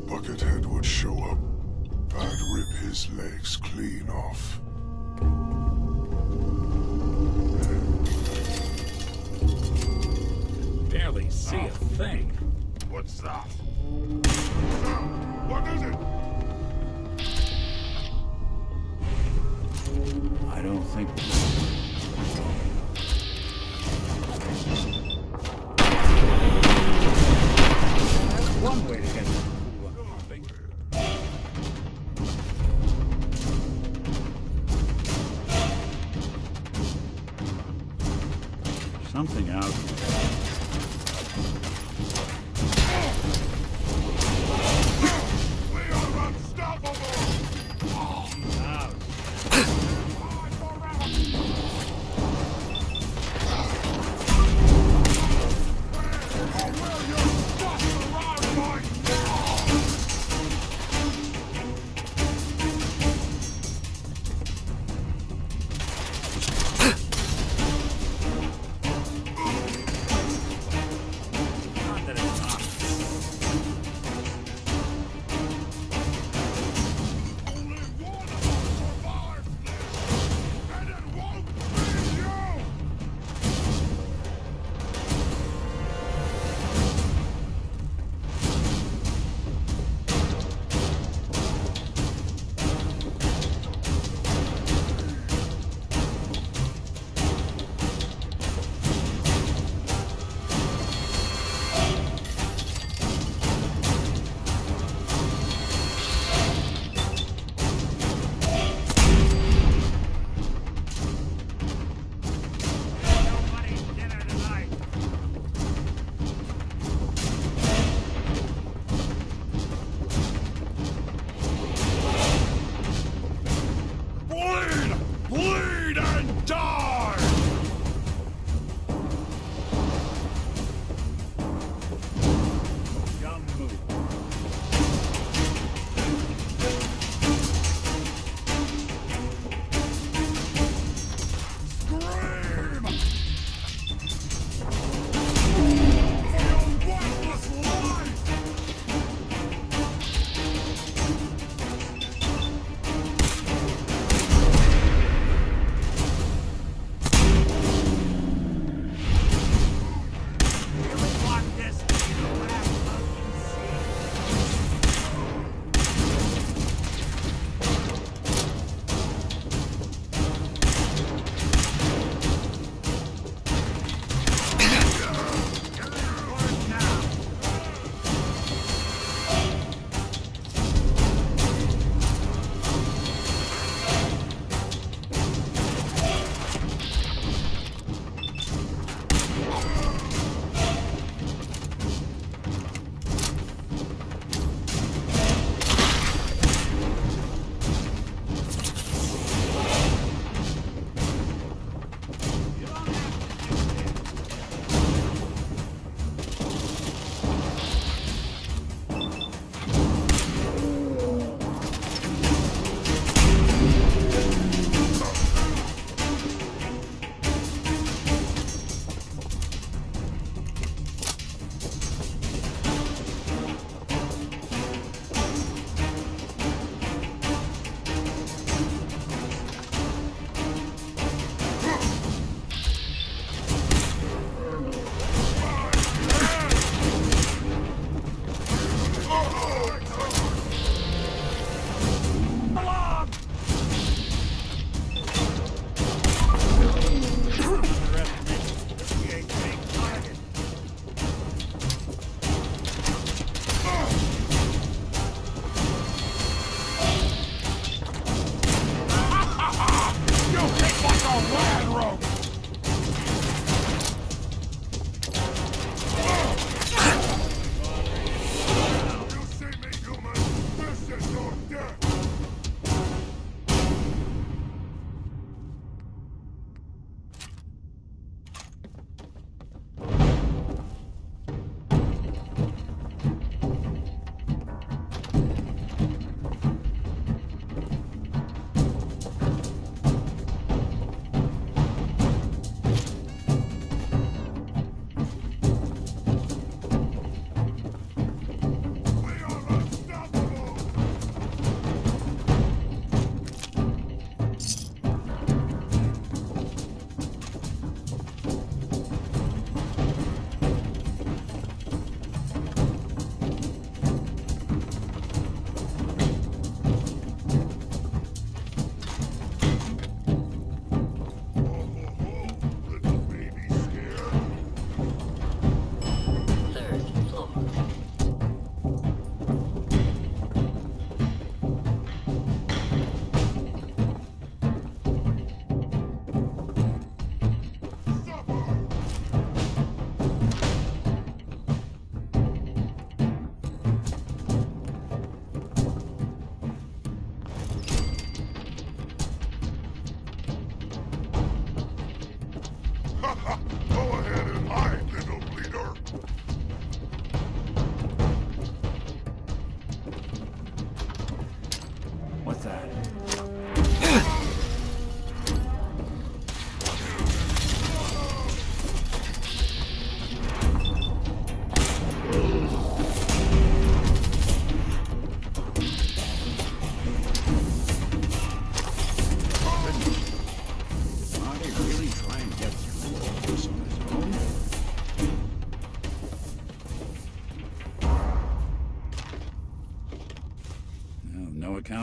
Buckethead would show up, I'd rip his legs clean off. Barely see a thing. What's that? What is it? I don't think... That's one way to get the cool one pumping. Something out here.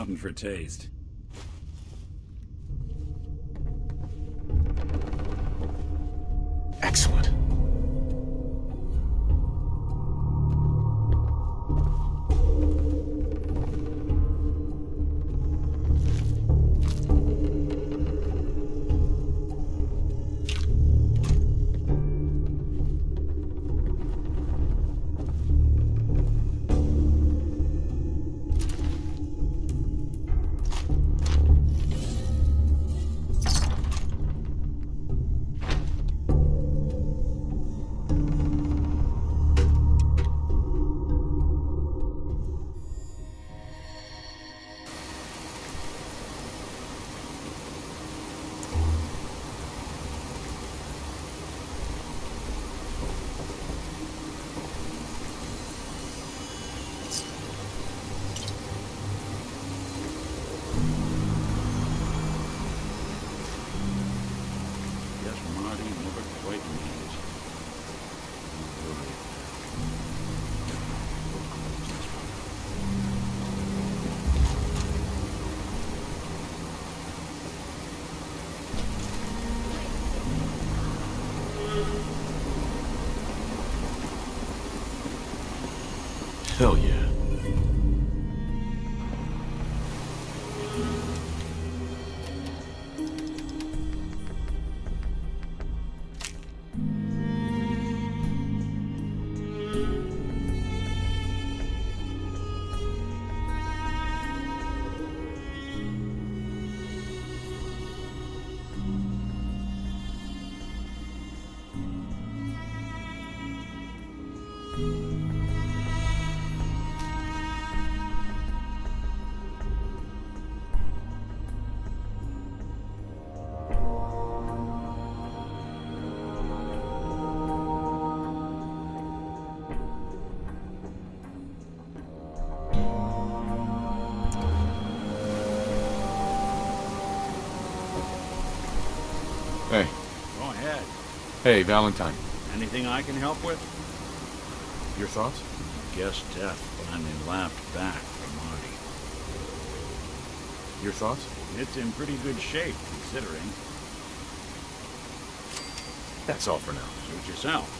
something for taste. Excellent. Guess Marty never quite made it. Hell yeah. Hey. Go ahead. Hey, Valentine. Anything I can help with? Your thoughts? Guess death finally laughed back for Marty. Your thoughts? It's in pretty good shape, considering. That's all for now. Suit yourself.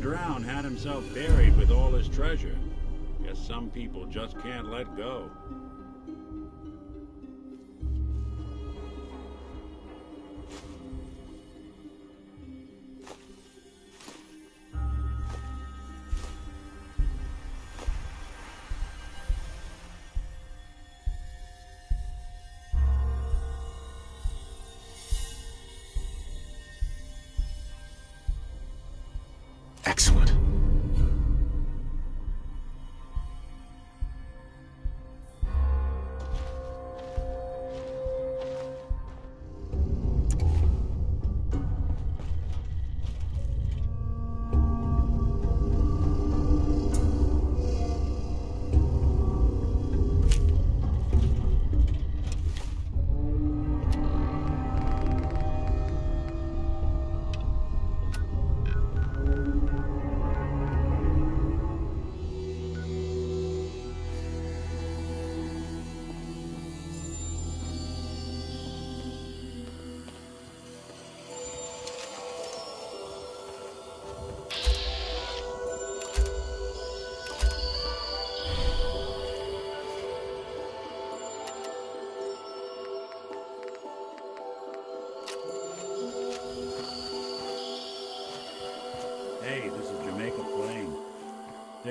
Drown had himself buried with all his treasure. Guess some people just can't let go. Excellent.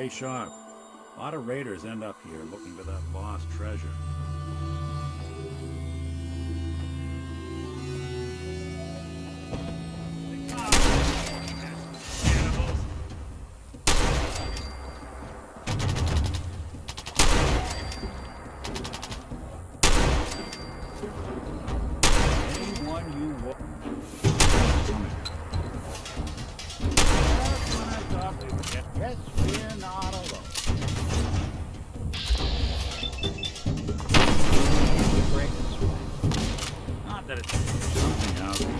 Stay sharp. A lot of raiders end up here looking for that lost treasure. Yes, we're not alone. Not that it's something out there.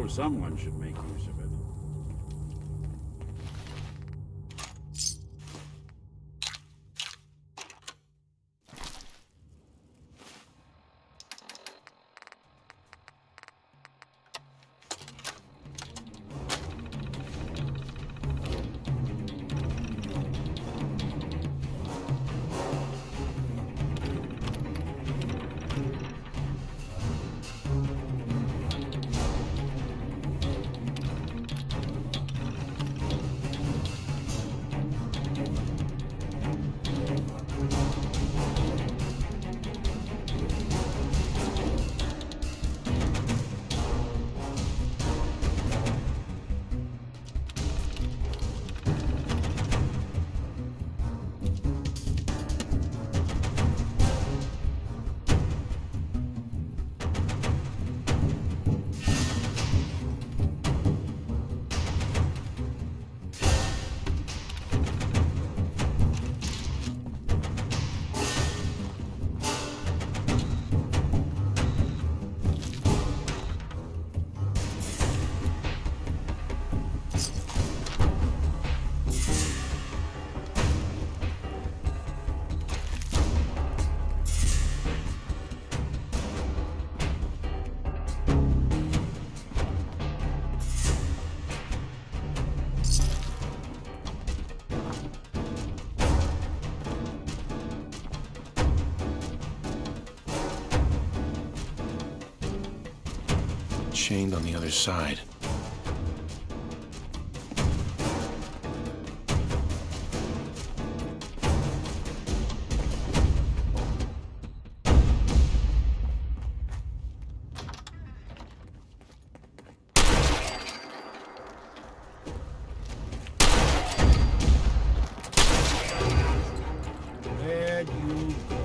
Someone should make use of it. Chained on the other side. Where'd you go?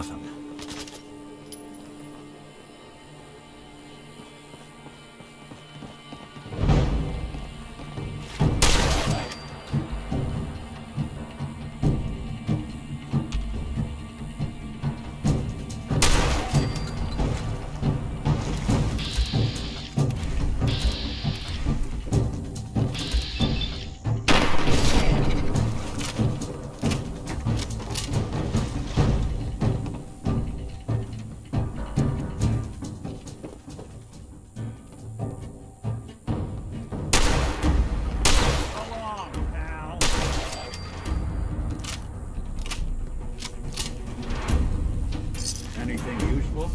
nothing. Anything useful?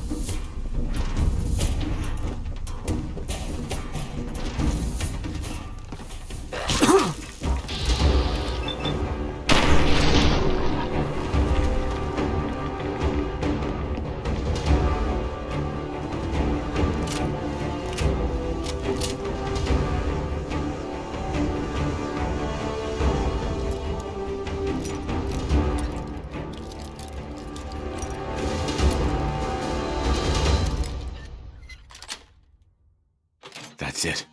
That's it.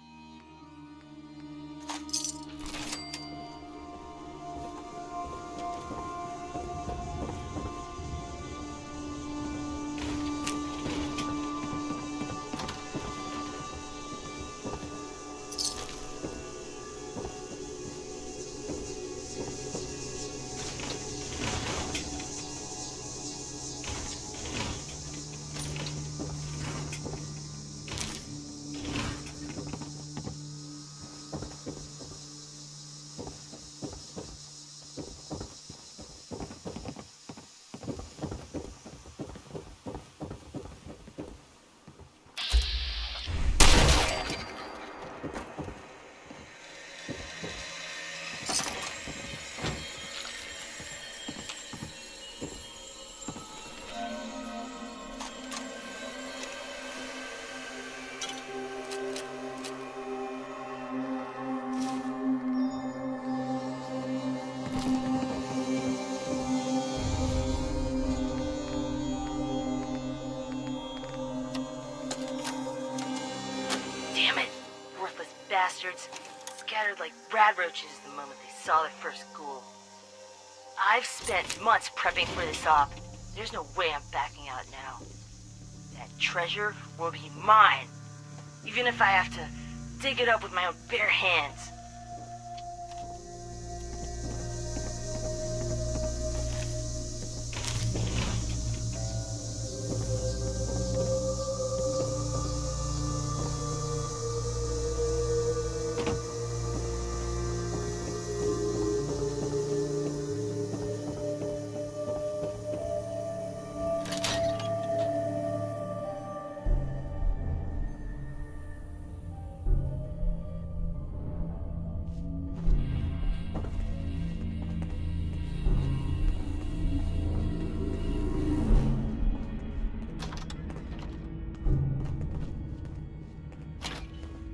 Damn it! Worthless bastards. Scattered like radroaches the moment they saw their first ghoul. I've spent months prepping for this op. There's no way I'm backing out now. That treasure will be mine. Even if I have to dig it up with my own bare hands.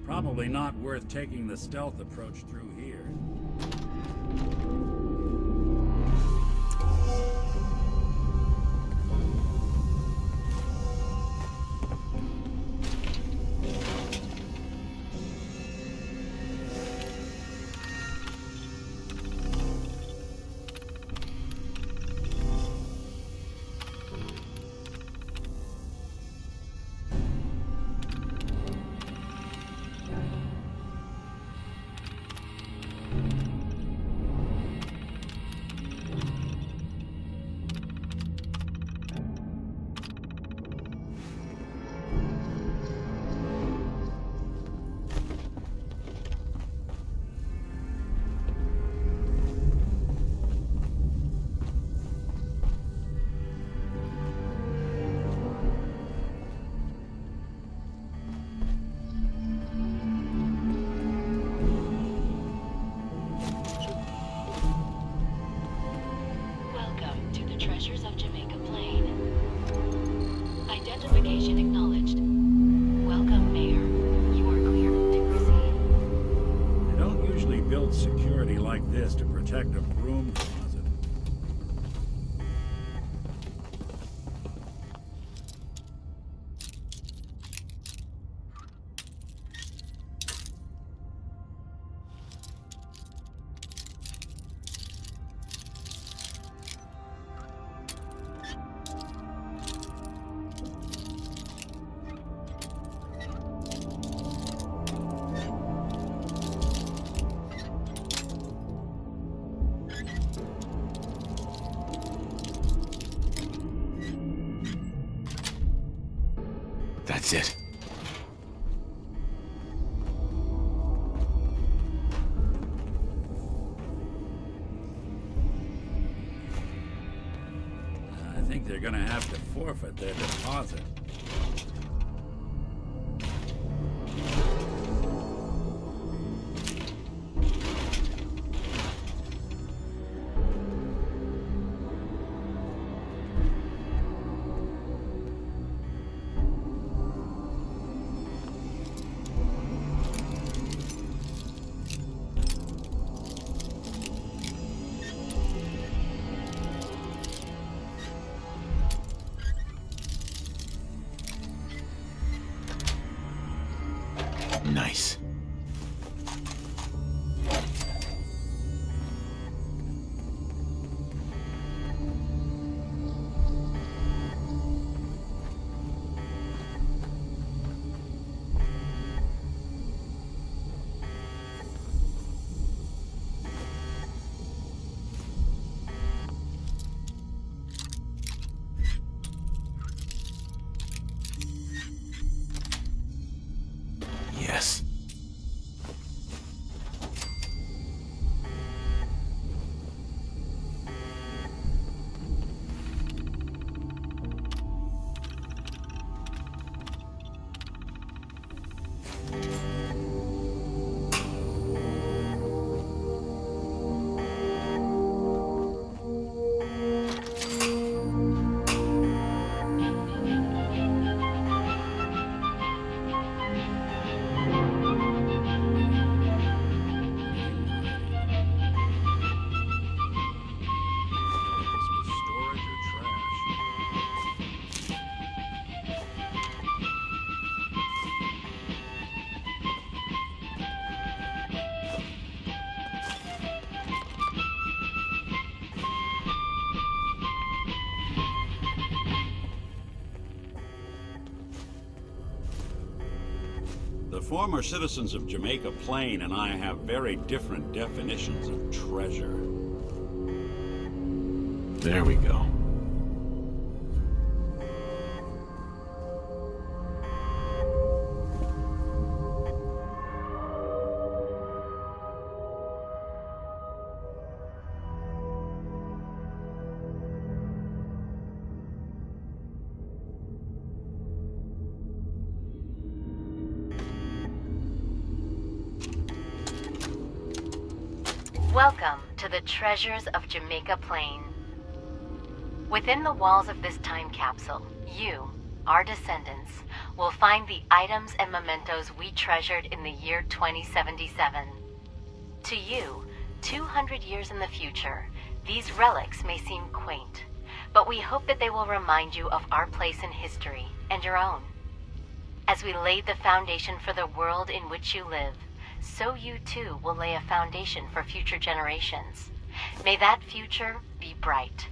Probably not worth taking the stealth approach through here. Welcome to the treasures of Jamaica Plain. Identification acknowledged. Welcome, Mayor. You are clear to proceed. They don't usually build security like this to protect a broom closet. That's it. I think they're gonna have to forfeit their deposit. Nice. Yes. Storage or trash? The former citizens of Jamaica Plain and I have very different definitions of treasure. There we go. Welcome to the treasures of Jamaica Plain. Within the walls of this time capsule, you, our descendants, will find the items and mementos we treasured in the year 2077. To you, 200 years in the future, these relics may seem quaint, but we hope that they will remind you of our place in history and your own. As we laid the foundation for the world in which you live, so you too will lay a foundation for future generations. May that future be bright.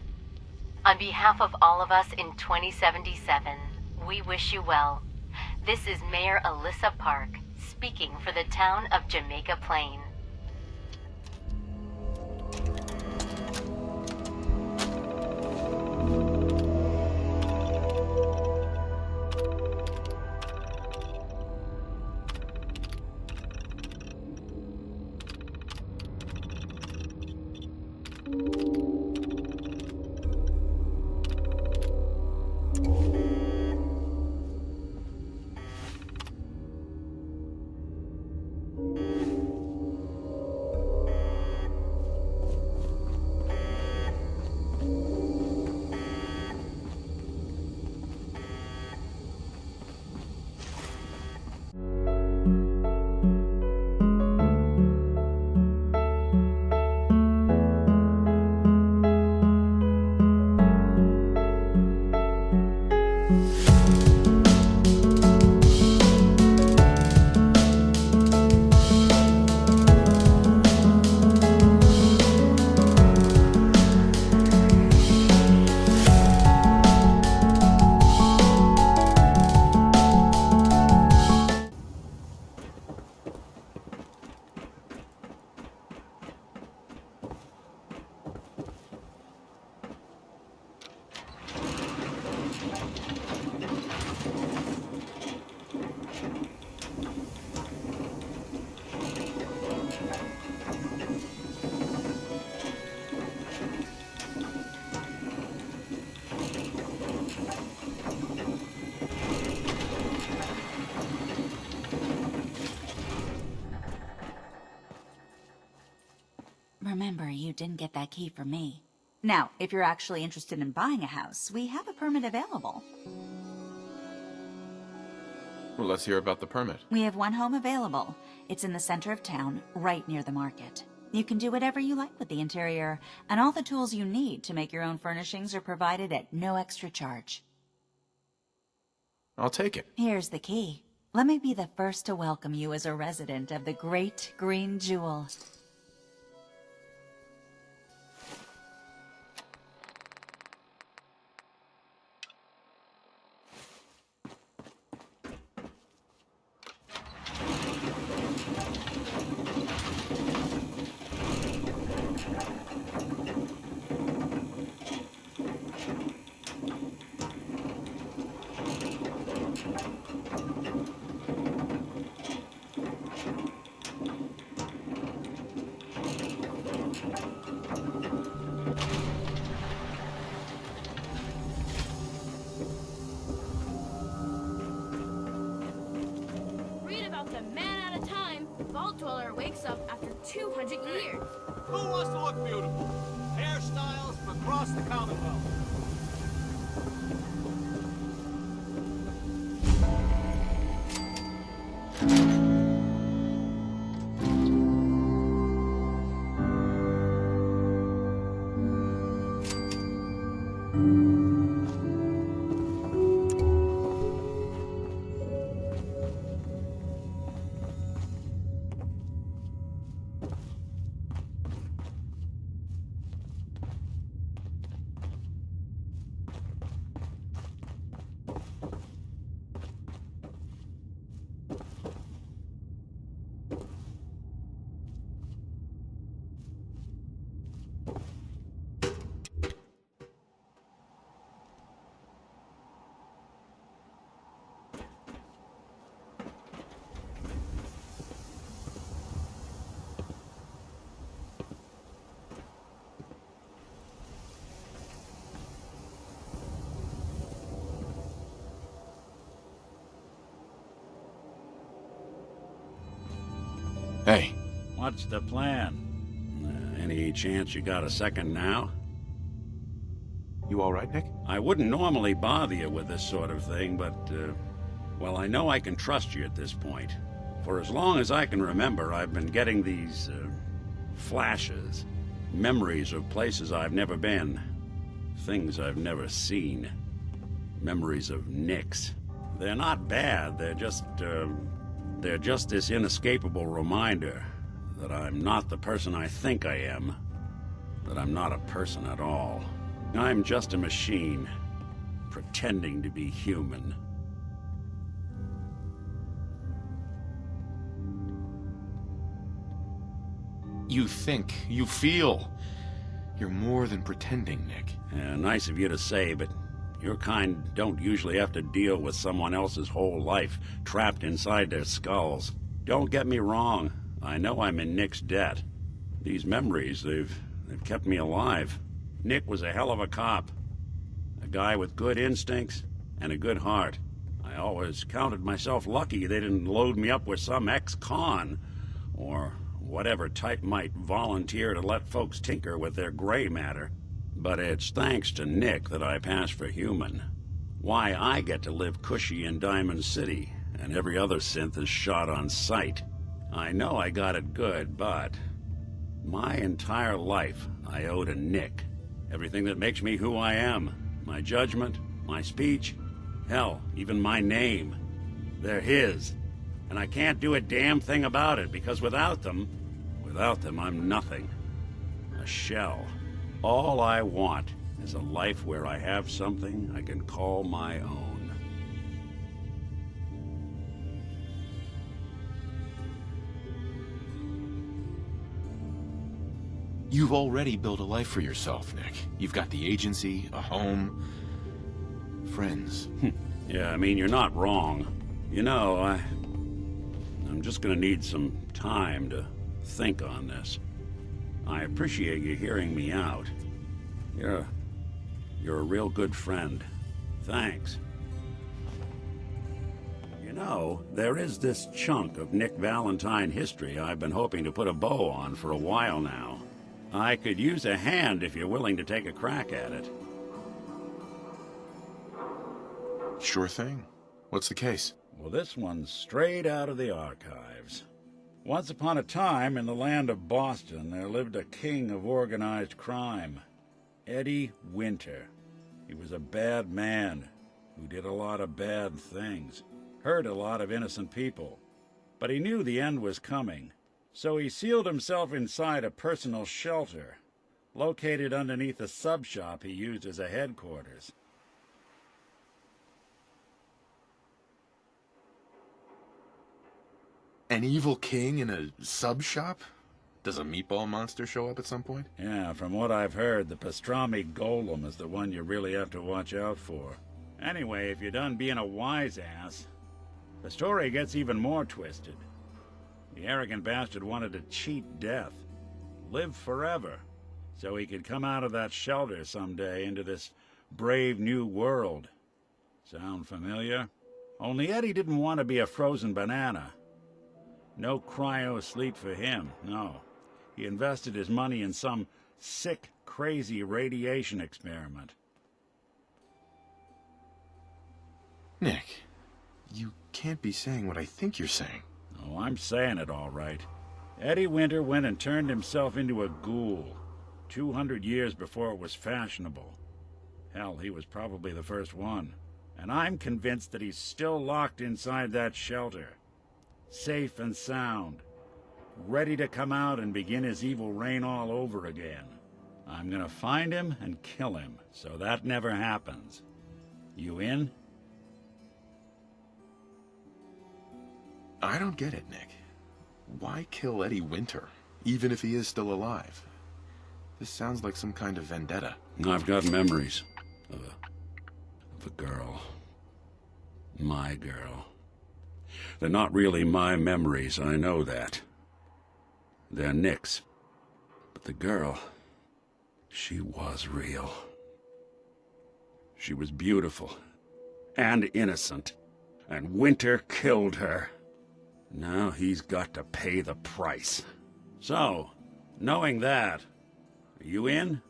On behalf of all of us in 2077, we wish you well. This is Mayor Alyssa Park, speaking for the town of Jamaica Plain. didn't get that key from me. Now, if you're actually interested in buying a house, we have a permit available. Well, let's hear about the permit. We have one home available. It's in the center of town, right near the market. You can do whatever you like with the interior, and all the tools you need to make your own furnishings are provided at no extra charge. I'll take it. Here's the key. Let me be the first to welcome you as a resident of the Great Green Jewel. Read about the man at a time. Vault Dweller wakes up after 200 years. Who wants to look beautiful? Hairstyles from across the Commonwealth. Hey, What's the plan? Any chance you got a second now? you all right, Nick? I wouldn't normally bother you with this sort of thing, but, well, I know I can trust you at this point. For as long as I can remember, I've been getting these, flashes. Memories of places I've never been. Things I've never seen. Memories of Nicks. They're not bad, they're just this inescapable reminder that I'm not the person I think I am. That I'm not a person at all. I'm just a machine, pretending to be human. You think, you feel. You're more than pretending, Nick. Nice of you to say, but your kind don't usually have to deal with someone else's whole life trapped inside their skulls. Don't get me wrong. I know I'm in Nick's debt. These memories, they've kept me alive. Nick was a hell of a cop. A guy with good instincts and a good heart. I always counted myself lucky they didn't load me up with some ex-con, or whatever type might volunteer to let folks tinker with their gray matter. But it's thanks to Nick that I pass for human. Why I get to live cushy in Diamond City, and every other synth is shot on sight. I know I got it good, but my entire life I owe to Nick. Everything that makes me who I am. My judgment, my speech, hell, even my name. They're his. And I can't do a damn thing about it, because without them, I'm nothing. A shell. All I want is a life where I have something I can call my own. You've already built a life for yourself, Nick. You've got the agency, a home, friends. Yeah, I mean, you're not wrong. You know, I'm just gonna need some time to think on this. I appreciate you hearing me out. You're a real good friend. Thanks. You know, there is this chunk of Nick Valentine history I've been hoping to put a bow on for a while now. I could use a hand if you're willing to take a crack at it. Sure thing. What's the case? Well, this one's straight out of the archives. Once upon a time, in the land of Boston, there lived a king of organized crime, Eddie Winter. He was a bad man who did a lot of bad things, hurt a lot of innocent people. But he knew the end was coming, so he sealed himself inside a personal shelter, located underneath a sub-shop he used as a headquarters. An evil king in a sub-shop? Does a meatball monster show up at some point? Yeah, from what I've heard, the pastrami golem is the one you really have to watch out for. Anyway, if you're done being a wise ass, the story gets even more twisted. The arrogant bastard wanted to cheat death, live forever, so he could come out of that shelter someday into this brave new world. Sound familiar? Only Eddie didn't want to be a frozen banana. No cryo sleep for him, no. He invested his money in some sick, crazy radiation experiment. Nick, you can't be saying what I think you're saying. Oh, I'm saying it all right. Eddie Winter went and turned himself into a ghoul, 200 years before it was fashionable. Hell, he was probably the first one. And I'm convinced that he's still locked inside that shelter. Safe and sound, ready to come out and begin his evil reign all over again. I'm gonna find him and kill him, so that never happens. You in? I don't get it, Nick. Why kill Eddie Winter, even if he is still alive? This sounds like some kind of vendetta. I've got memories of a girl. My girl. They're not really my memories, I know that. They're Nick's. But the girl, she was real. She was beautiful and innocent, and Winter killed her. Now he's got to pay the price. So, knowing that, are you in?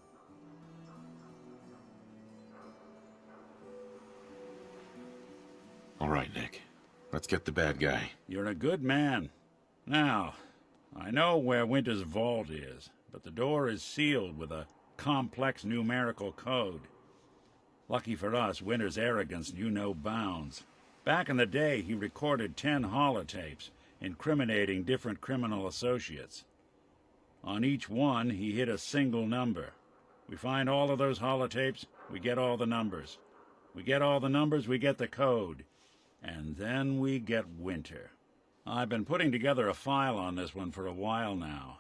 All right, Nick. Let's get the bad guy. You're a good man. Now, I know where Winter's vault is, but the door is sealed with a complex numerical code. Lucky for us, Winter's arrogance knew no bounds. Back in the day, he recorded 10 holotapes, incriminating different criminal associates. On each one, he hit a single number. We find all of those holotapes, we get all the numbers. We get all the numbers, we get the code. And then we get Winter. I've been putting together a file on this one for a while now.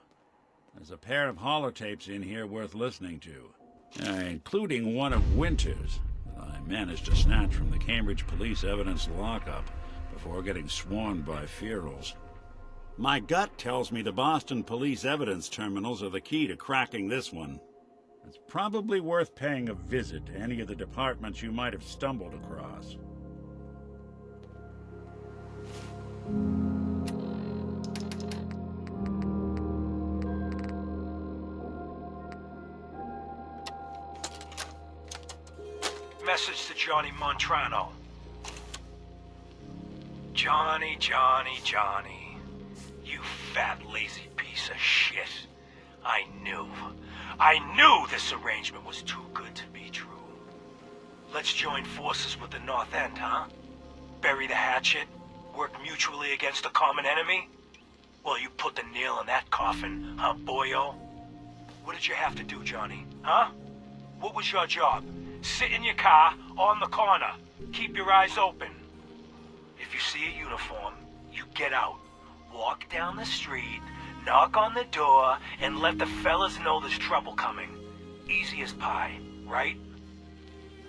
There's a pair of holotapes in here worth listening to, including one of Winter's that I managed to snatch from the Cambridge police evidence lockup before getting swarmed by ferals. My gut tells me the Boston police evidence terminals are the key to cracking this one. It's probably worth paying a visit to any of the departments you might have stumbled across. Message to Johnny Montrano. Johnny, Johnny, Johnny. You fat, lazy piece of shit. I knew this arrangement was too good to be true. Let's join forces with the North End, huh? Bury the hatchet? Work mutually against a common enemy? Well, you put the nail in that coffin, huh, boyo? What did you have to do, Johnny? Huh? What was your job? Sit in your car, on the corner. Keep your eyes open. If you see a uniform, you get out. Walk down the street, knock on the door, and let the fellas know there's trouble coming. Easy as pie, right?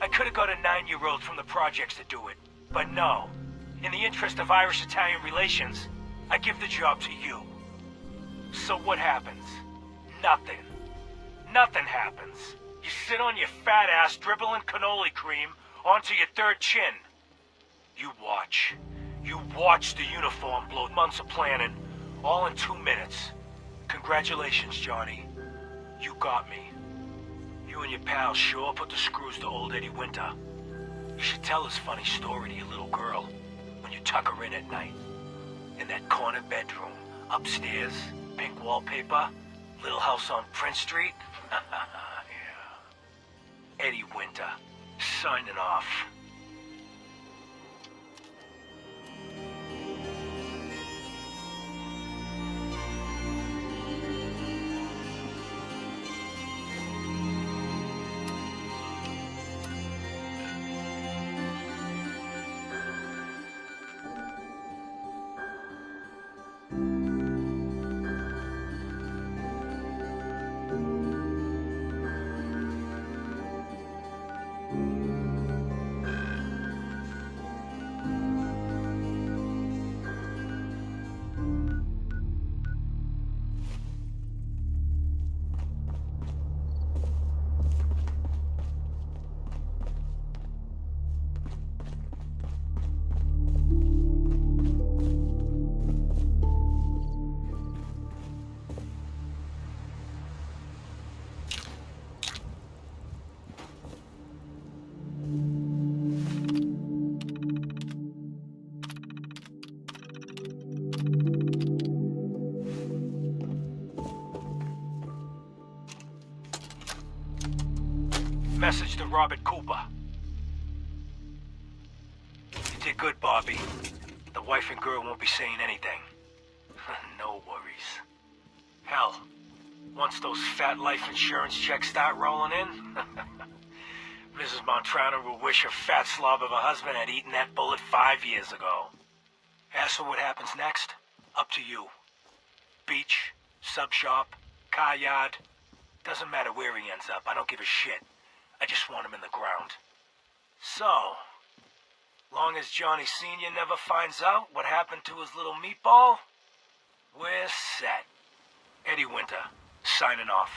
I could have got a 9-year-old from the projects to do it, but no. In the interest of Irish-Italian relations, I give the job to you. So what happens? Nothing. Nothing happens. You sit on your fat ass dribbling cannoli cream onto your third chin. You watch. You watch the uniform blow months of planning, all in 2 minutes. Congratulations, Johnny. You got me. You and your pals sure put the screws to old Eddie Winter. You should tell this funny story to your little girl when you tuck her in at night. In that corner bedroom, upstairs, pink wallpaper, little house on Prince Street. Yeah. Eddie Winter, signing off. Message to Robert Cooper. You did good, Bobby. The wife and girl won't be saying anything. No worries. Hell, once those fat life insurance checks start rolling in, Mrs. Montrano will wish her fat slob of a husband had eaten that bullet 5 years ago. As for what happens next, up to you. Beach, sub shop, car yard, doesn't matter where he ends up, I don't give a shit. I just want him in the ground. So, long as Johnny Sr. never finds out what happened to his little meatball, we're set. Eddie Winter, signing off.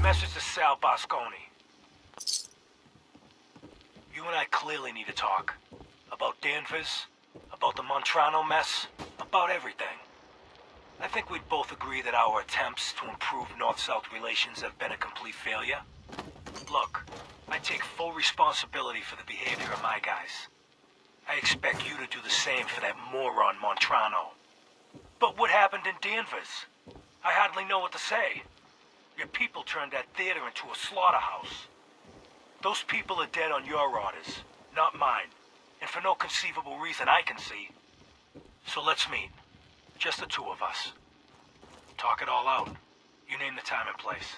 Message to Sal Bosconi. You and I clearly need to talk. About Danvers, about the Montrano mess, about everything. I think we'd both agree that our attempts to improve North-South relations have been a complete failure. Look, I take full responsibility for the behavior of my guys. I expect you to do the same for that moron Montrano. But what happened in Danvers? I hardly know what to say. Your people turned that theater into a slaughterhouse. Those people are dead on your orders, not mine. And for no conceivable reason I can see. So let's meet. Just the two of us. Talk it all out. You name the time and place.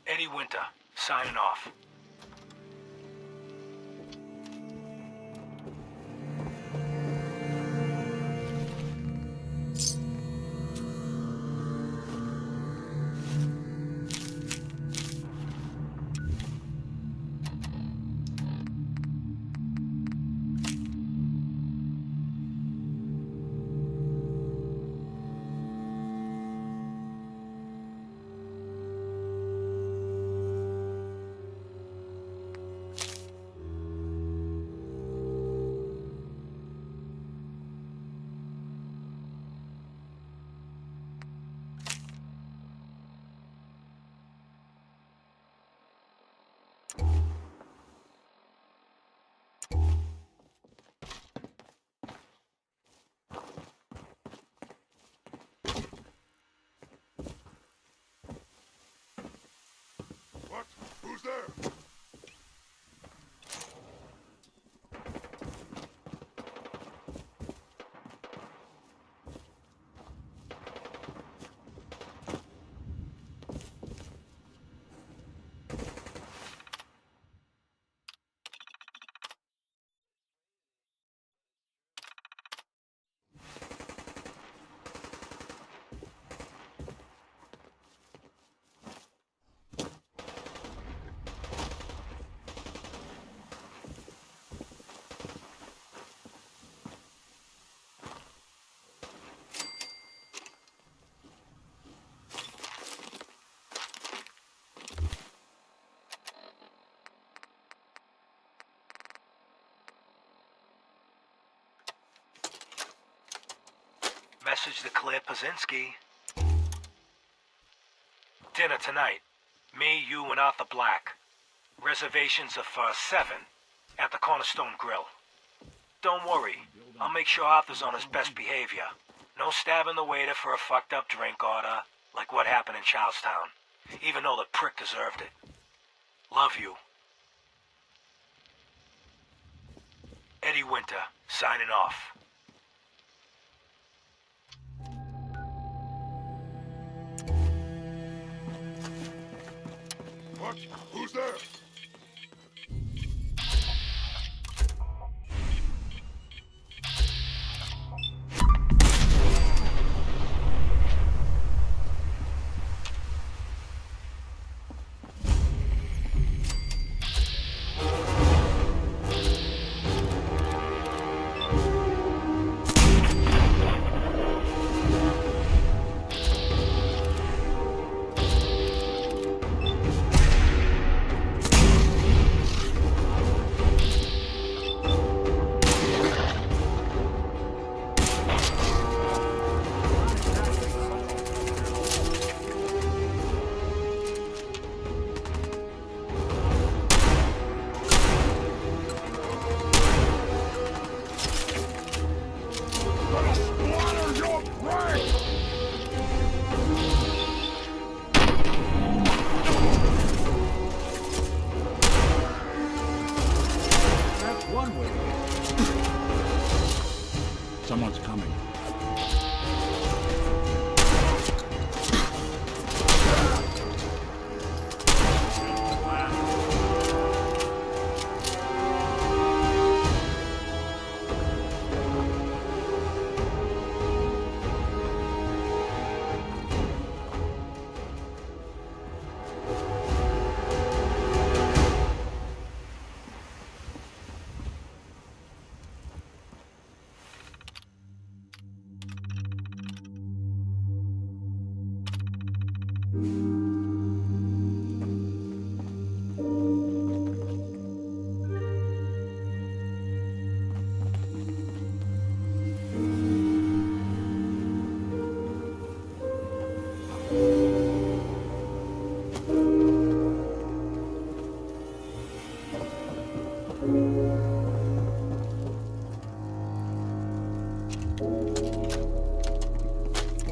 Eddie Winter, signing off. Message to Claire Pazinski. Dinner tonight. Me, you, and Arthur Black. Reservations are for 7 at the Cornerstone Grill. Don't worry, I'll make sure Arthur's on his best behavior. No stabbing the waiter for a fucked up drink order, like what happened in Charlestown, even though the prick deserved it. Love you. Eddie Winter, signing off. What? Who's there? Someone's coming.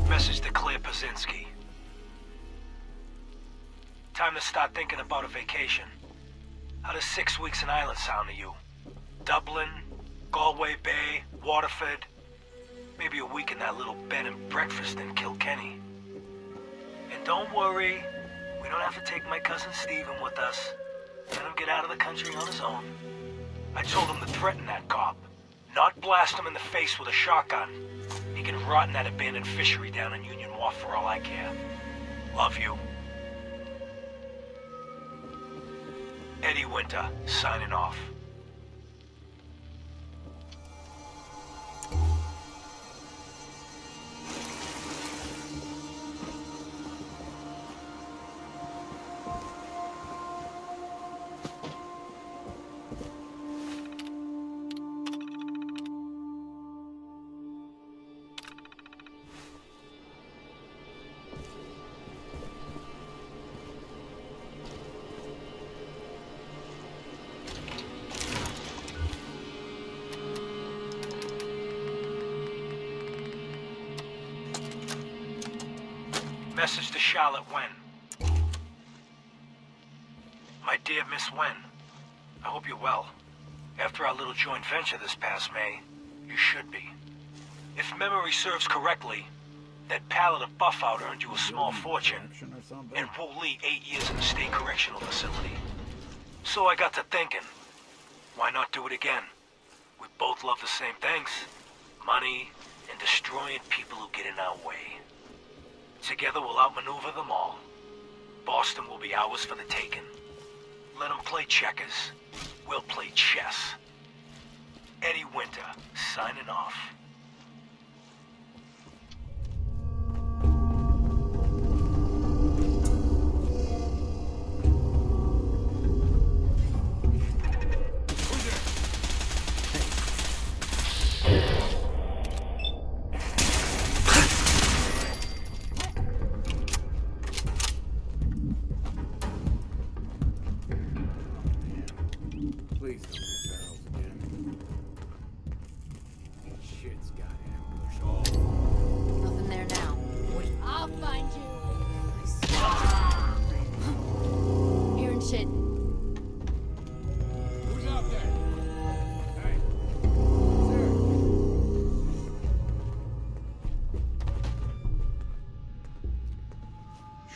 Message to Claire Pazinski. Time to start thinking about a vacation. How does 6 weeks in Ireland sound to you? Dublin, Galway Bay, Waterford. Maybe a week in that little bed and breakfast in Kilkenny. And don't worry, we don't have to take my cousin Stephen with us. Let him get out of the country on his own. I told him to threaten that cop, not blast him in the face with a shotgun. He can rot in that abandoned fishery down in Union Wharf for all I care. Love you. Eddie Winter, signing off. Message to Charlotte Wen. My dear Miss Wen, I hope you're well. After our little joint venture this past May, you should be. If memory serves correctly, that pallet of buff out earned you a small fortune, and Wooly 8 years in the state correctional facility. So I got to thinking, why not do it again? We both love the same things, money and destroying people who get in our way. Together we'll outmaneuver them all. Boston will be ours for the taking. Let them play checkers. We'll play chess. Eddie Winter, signing off.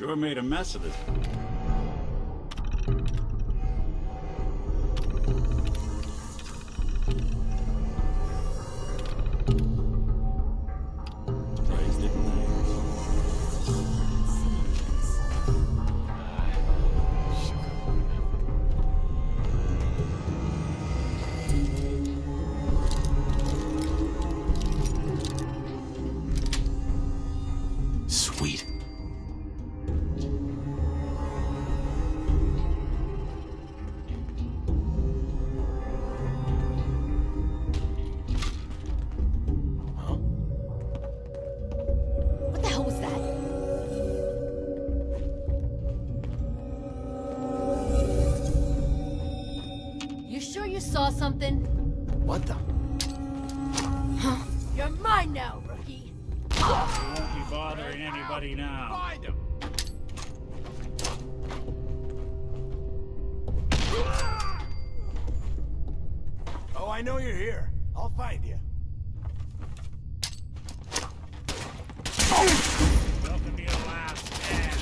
sure made a mess of this. Praise the Sweet. What the hell was that? You sure you saw something? What the? You're mine now, rookie. You won't be bothering anybody now. Find him! Oh, I know you're here. I'll find you. Welcome to your last stand.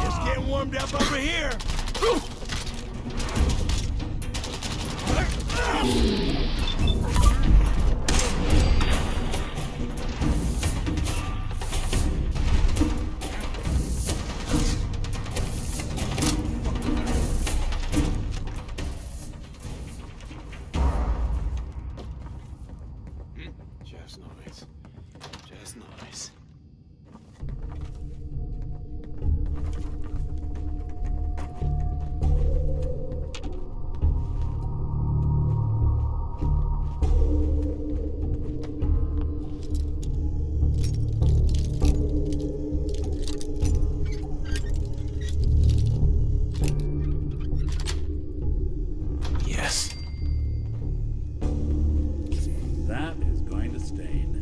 Just getting warmed up over here. Just noise. Just noise. Yes. That is going to stain.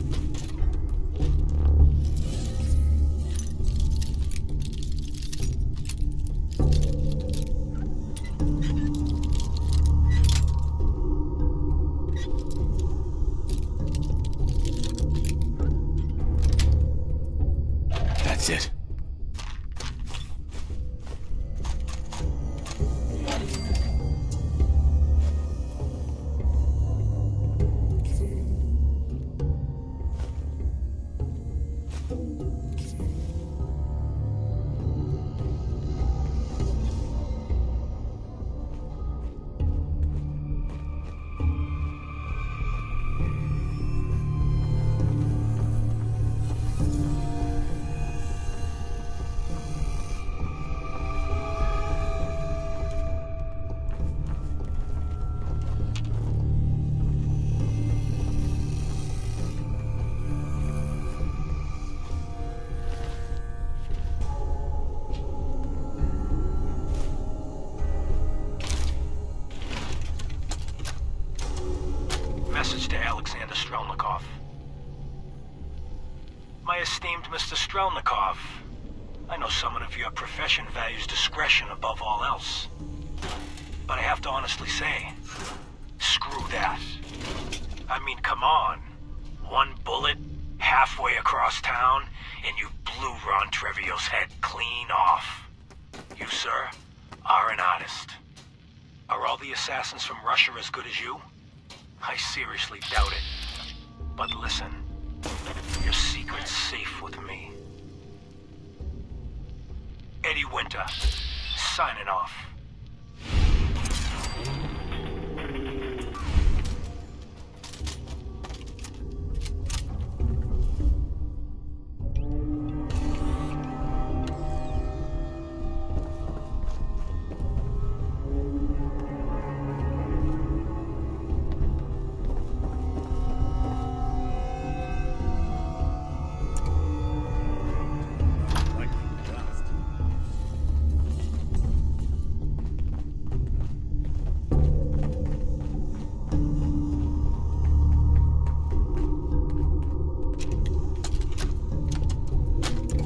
That's it. Message to Alexander Strelnikov. My esteemed Mr. Strelnikov, I know someone of your profession values discretion above all else. But I have to honestly say, screw that. I mean, come on. One bullet, halfway across town, and you blew Ron Treviot's head clean off. You, sir, are an artist. Are all the assassins from Russia as good as you? I seriously doubt it. But listen, your secret's safe with me. Eddie Winter, signing off.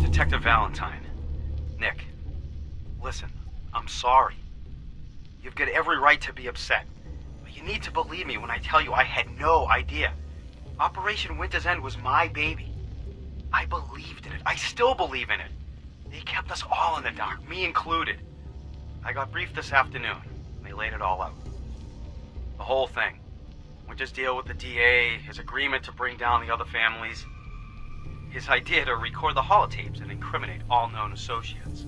Detective Valentine. Nick, listen, I'm sorry. You've got every right to be upset. But you need to believe me when I tell you I had no idea. Operation Winter's End was my baby. I believed in it. I still believe in it. They kept us all in the dark, me included. I got briefed this afternoon. They laid it all out. The whole thing. Winter's deal with the DA, his agreement to bring down the other families, his idea to record the holotapes and incriminate all known associates,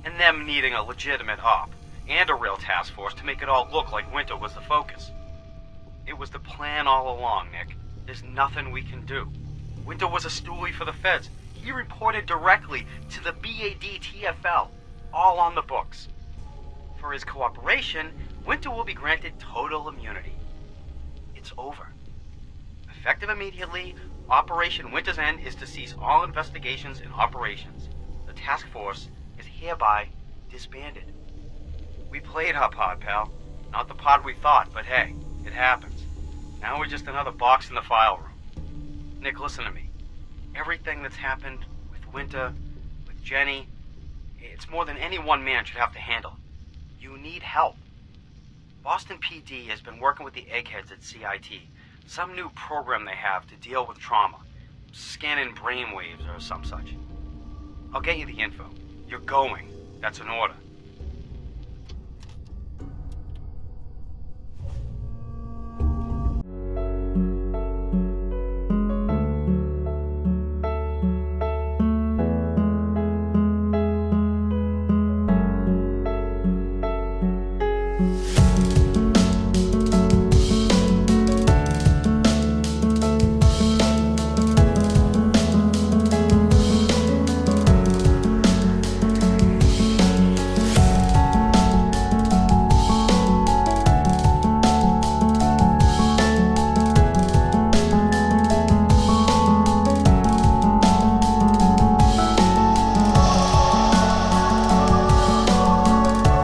and them needing a legitimate op and a real task force to make it all look like Winter was the focus. It was the plan all along, Nick. There's nothing we can do. Winter was a stoolie for the feds. He reported directly to the BADTFL, all on the books. For his cooperation, Winter will be granted total immunity. It's over. Effective immediately, Operation Winter's End is to cease all investigations and operations. The task force is hereby disbanded. We played our part, pal. Not the part we thought, but hey, it happens. Now we're just another box in the file room. Nick, listen to me. Everything that's happened with Winter, with Jenny, it's more than any one man should have to handle. You need help. Boston PD has been working with the eggheads at CIT. Some new program they have to deal with trauma. Scanning brainwaves or some such. I'll get you the info. You're going. That's an order.